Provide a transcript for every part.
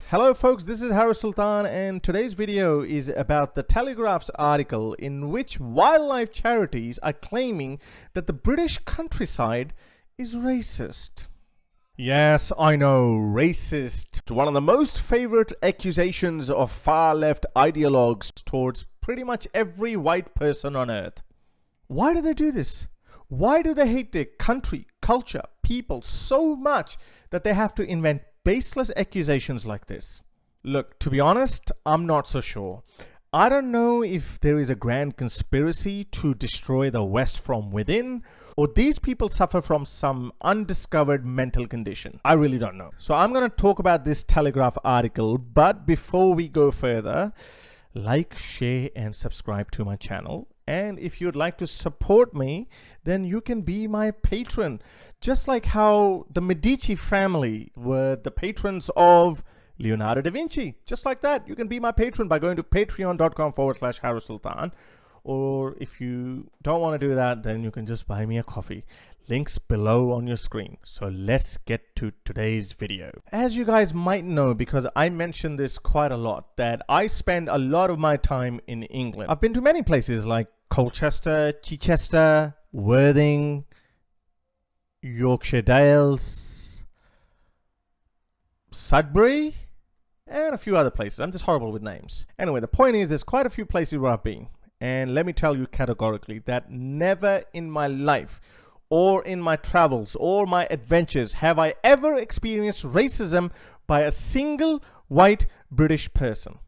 Hello folks, this is Sultan and today's video is about the Telegraph's article in which wildlife charities are claiming that the British countryside is racist. Yes, I know, racist. One of the most favorite accusations of far-left ideologues towards pretty much every white person on earth. Why do they do this? Why do they hate their country, culture, people so much that they have to invent baseless accusations like this? Look, to be honest, I'm not so sure. I don't know if there is a grand conspiracy to destroy the West from within, or these people suffer from some undiscovered mental condition. I really don't know. So I'm going to talk about this Telegraph article, but before we go further, like, share, and subscribe to my channel. And if you'd like to support me, then you can be my patron. Just like how the Medici family were the patrons of Leonardo da Vinci. Just like that, you can be my patron by going to patreon.com/Sultan. Or if you don't want to do that, then you can just buy me a coffee. Links below on your screen. So let's get to today's video. As you guys might know, because I mentioned this quite a lot, that I spend a lot of my time in England. I've been to many places like Colchester, Chichester, Worthing, Yorkshire Dales, Sudbury, and a few other places. I'm just horrible with names. Anyway, the point is there's quite a few places where I've been. And let me tell you categorically that never in my life or in my travels or my adventures have I ever experienced racism by a single white British person.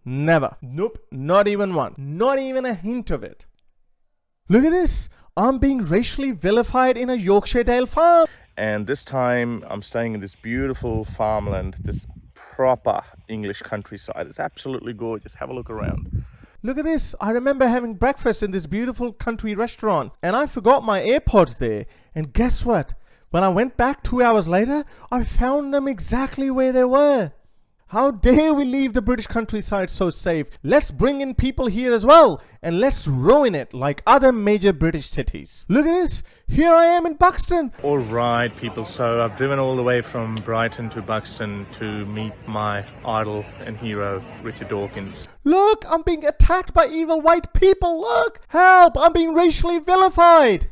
Never. Nope. Not even one. Not even a hint of it. Look at this. I'm being racially vilified in a Yorkshire Dale farm. And this time I'm staying in this beautiful farmland, this proper English countryside. It's absolutely gorgeous. Have a look around. Look at this. I remember having breakfast in this beautiful country restaurant and I forgot my AirPods there. And guess what? When I went back 2 hours later, I found them exactly where they were. How dare we leave the British countryside so safe? Let's bring in people here as well and let's ruin it like other major British cities. Look at this. Here I am in Buxton. All right, people. So I've driven all the way from Brighton to Buxton to meet my idol and hero, Richard Dawkins. Look, I'm being attacked by evil white people. Look, help, I'm being racially vilified.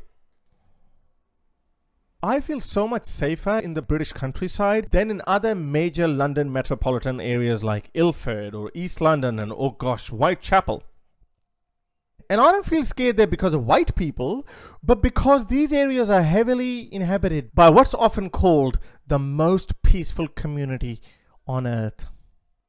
I feel so much safer in the British countryside than in other major London metropolitan areas like Ilford or East London and, oh gosh, Whitechapel. And I don't feel scared there because of white people, but because these areas are heavily inhabited by what's often called the most peaceful community on earth.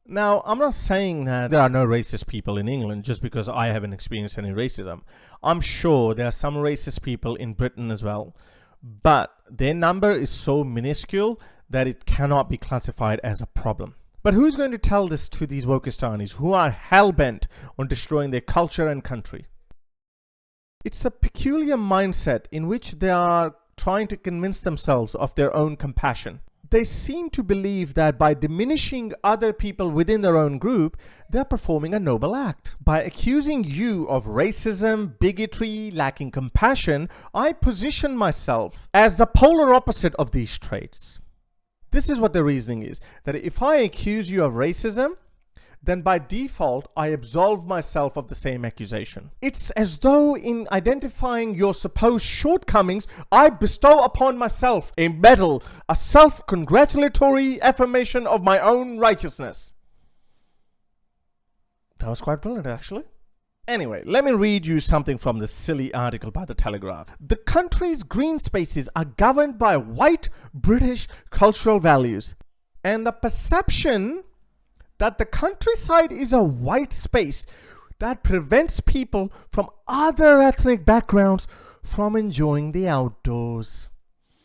Now, I'm not saying that there are no racist people in England just because I haven't experienced any racism. I'm sure there are some racist people in Britain as well. But their number is so minuscule that it cannot be classified as a problem. But who's going to tell this to these Wokistanis who are hell-bent on destroying their culture and country? It's a peculiar mindset in which they are trying to convince themselves of their own compassion. They seem to believe that by diminishing other people within their own group, they're performing a noble act. By accusing you of racism, bigotry, lacking compassion, I position myself as the polar opposite of these traits. This is what the reasoning is, that if I accuse you of racism, then by default, I absolve myself of the same accusation. It's as though in identifying your supposed shortcomings, I bestow upon myself a medal, a self-congratulatory affirmation of my own righteousness. That was quite brilliant, actually. Anyway, let me read you something from this silly article by the Telegraph. The country's green spaces are governed by white British cultural values, and the perception that the countryside is a white space that prevents people from other ethnic backgrounds from enjoying the outdoors.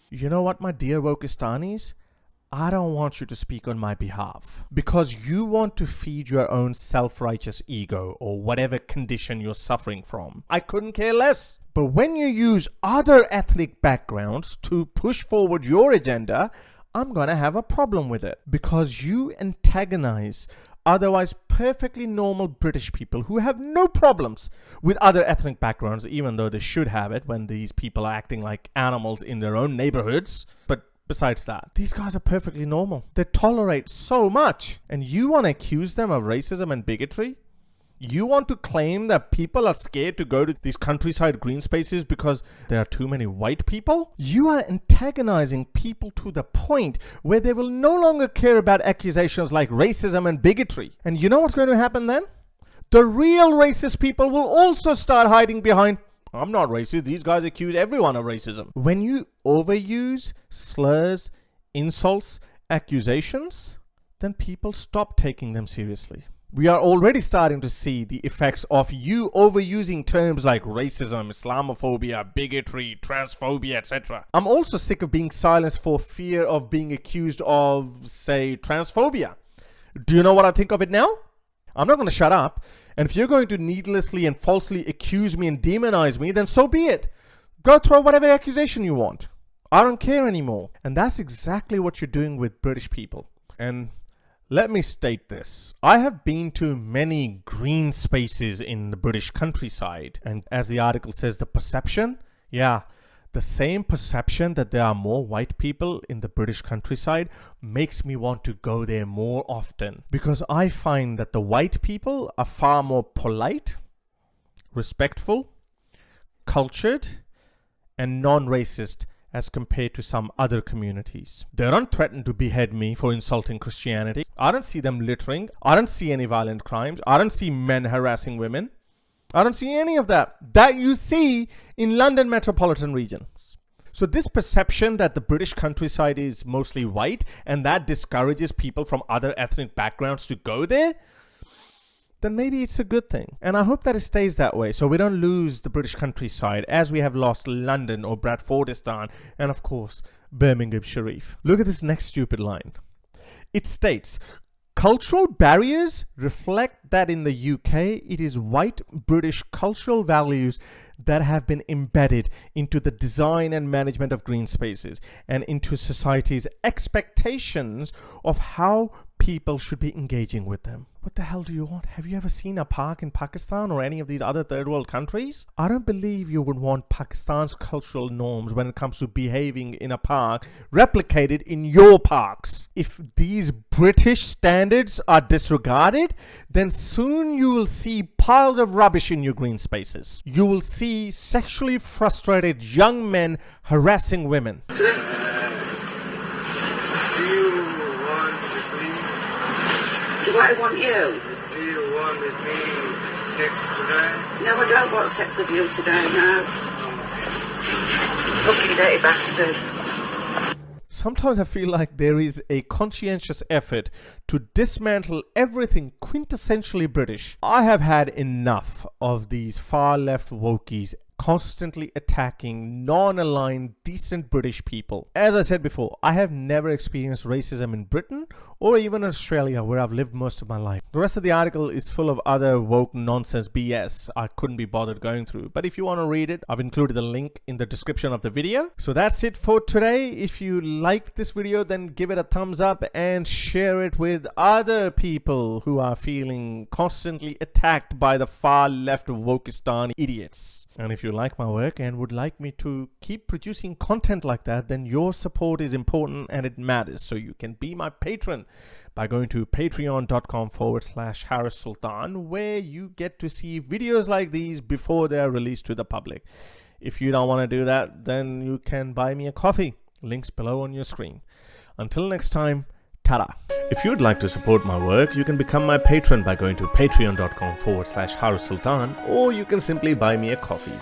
You know what, my dear Wokistanis? I don't want you to speak on my behalf because you want to feed your own self-righteous ego or whatever condition you're suffering from. I couldn't care less. But when you use other ethnic backgrounds to push forward your agenda, I'm going to have a problem with it because you antagonize otherwise perfectly normal British people who have no problems with other ethnic backgrounds, even though they should have it when these people are acting like animals in their own neighborhoods. But Besides that, these guys are perfectly normal. They tolerate so much. And you want to accuse them of racism and bigotry? You want to claim that people are scared to go to these countryside green spaces because there are too many white people? You are antagonizing people to the point where they will no longer care about accusations like racism and bigotry. And you know what's going to happen then? The real racist people will also start hiding behind, I'm not racist, these guys accuse everyone of racism. When you overuse slurs, insults, accusations, then people stop taking them seriously. We are already starting to see the effects of you overusing terms like racism, Islamophobia, bigotry, transphobia, etc. I'm also sick of being silenced for fear of being accused of, say, transphobia. Do you know what I think of it now? I'm not going to shut up. And if you're going to needlessly and falsely accuse me and demonize me, then so be it. Go throw whatever accusation you want. I don't care anymore. And that's exactly what you're doing with British people. And let me state this. I have been to many green spaces in the British countryside. And as the article says, the perception, the same perception that there are more white people in the British countryside makes me want to go there more often. Because I find that the white people are far more polite, respectful, cultured, and non-racist as compared to some other communities. They don't threaten to behead me for insulting Christianity. I don't see them littering. I don't see any violent crimes. I don't see men harassing women. I don't see any of that you see in London metropolitan regions. So this perception that the British countryside is mostly white and that discourages people from other ethnic backgrounds to go there, then maybe it's a good thing. And I hope that it stays that way so we don't lose the British countryside as we have lost London or Bradfordistan and of course Birmingham Sharif. Look at this next stupid line. It states, cultural barriers reflect that in the UK, it is white British cultural values that have been embedded into the design and management of green spaces and into society's expectations of how people should be engaging with them. What the hell do you want? Have you ever seen a park in Pakistan or any of these other third world countries? I don't believe you would want Pakistan's cultural norms when it comes to behaving in a park replicated in your parks. If these British standards are disregarded, then soon you will see piles of rubbish in your green spaces. You will see sexually frustrated young men harassing women. Do you want with me? Do I want you? Do you want with me sex today? No, I don't want sex with you today, no. Fucking dirty bastard. Sometimes I feel like there is a conscientious effort to dismantle everything quintessentially British. I have had enough of these far left wokies constantly attacking non-aligned, decent British people. As I said before, I have never experienced racism in Britain or even Australia, where I've lived most of my life. The rest of the article is full of other woke nonsense BS I couldn't be bothered going through. But if you want to read it, I've included the link in the description of the video. So that's it for today. If you liked this video, then give it a thumbs up and share it with other people who are feeling constantly attacked by the far left wokistan idiots. And if you like my work and would like me to keep producing content like that, then your support is important and it matters. So you can be my patron by going to patreon.com/Harris Sultan, where you get to see videos like these before they're released to the public. If you don't want to do that, then you can buy me a coffee. Links below on your screen. Until next time, ta-da. If you'd like to support my work, you can become my patron by going to patreon.com/Harris Sultan, or you can simply buy me a coffee.